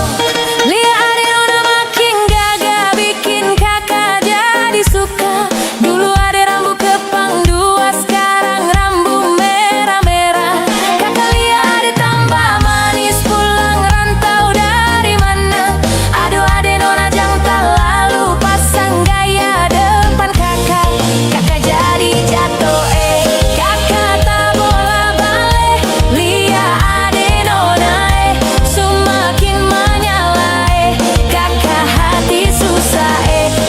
Lihat ada nona makin gagah, bikin kakak jadi suka. Dulu ada rambut kepang dua, sekarang rambut merah-merah. Kakak lihat ada tambah manis, pulang rantau dari mana? Aduh ada nona jangan lalu pasang gaya depan kakak. Kakak jadi jatuh kakak tak bola balik. Lihat ada nona semakin menyala kakak hati susah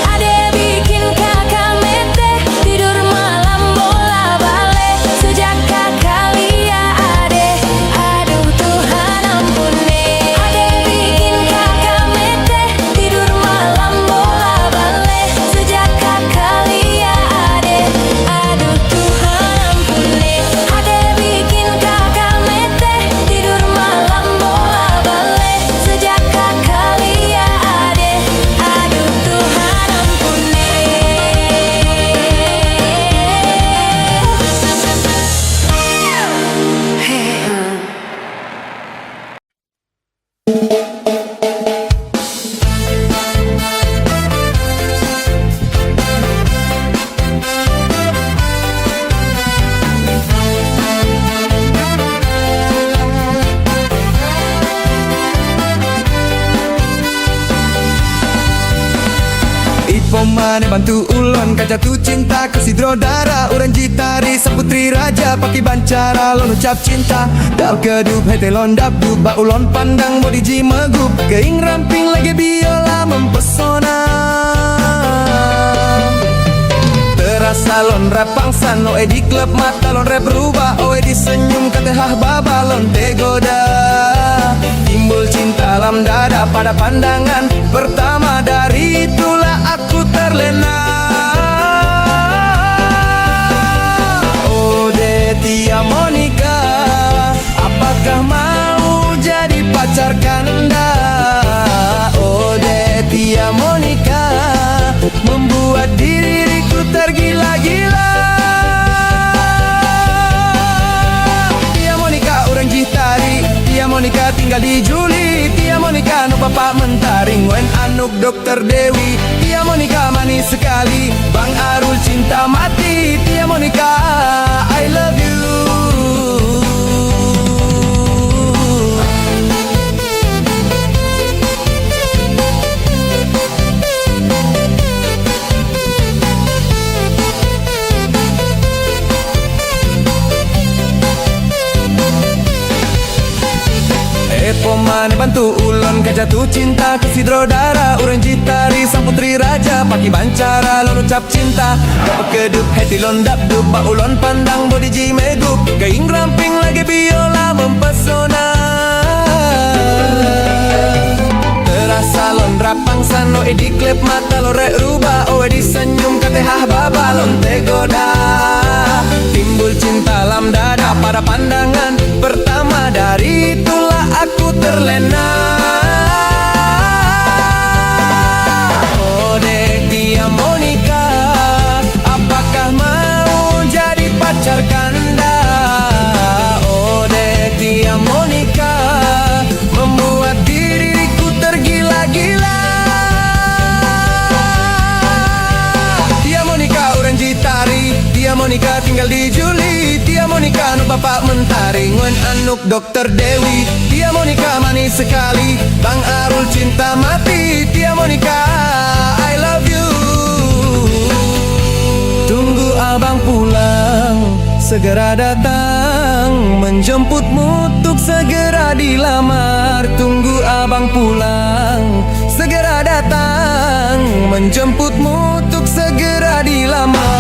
ada bikin kakak mete tidur malam bola balik. Sejak kakak lihat ada, aduh Tuhan ampuni. Ada bikin kakak mete tidur malam bola balik. Sejak kakak lihat ada, aduh Tuhan ampuni. Ada bikin kakak mete tidur malam bola balik. Sejak kakak lihat ada, aduh Tuhan ampuni. Ipo mane bantu ulon kaca tu cinta kasih drodara uran jitari seputri raja paki bancara lon ucap cinta dal kedup hete londap duba ulon pandang bodi ji megup keing ramping lagi biola mempesona. Terasa lon rap pangsan oe di klub mata lon rap berubah oe di senyum kate hah baba lon tegoda. Timbul cinta alam dada pada pandangan pertama, dari itulah aku terlena. Oh Detia Monica, apakah mau jadi pacar kanda? Oh Detia Monica, membuat diriku tergila-gila. Tia Monica orang jitari, Tia Monica tinggal di Juli. Tia Monica anu bapak mentaring wen anuk dokter Dewi. Tia Monica manis sekali, Bang Arul cinta mati. Tia Monica I love you. Pemane bantu ulon kejatuh cinta kasih drodara uran jitari sang putri raja paki bancara lon ucap cinta dapat kedup hati lon dap dup ba ulon pandang bodi ji megup keing ramping lagi biola mempesona. Terasa lon rapang sano di klep mata lo rek rubah oe di senyum kate hah baba lon tegoda. Timbul cinta lam dada pada pandangan pertama, dari itulah aku terlena. Bapak Mentari Nguen Anuk Dokter Dewi Tia Monika manis sekali Bang Arul cinta mati Tia Monika I love you. Tunggu abang pulang segera datang menjemputmu untuk segera dilamar. Tunggu abang pulang segera datang menjemputmu untuk segera dilamar.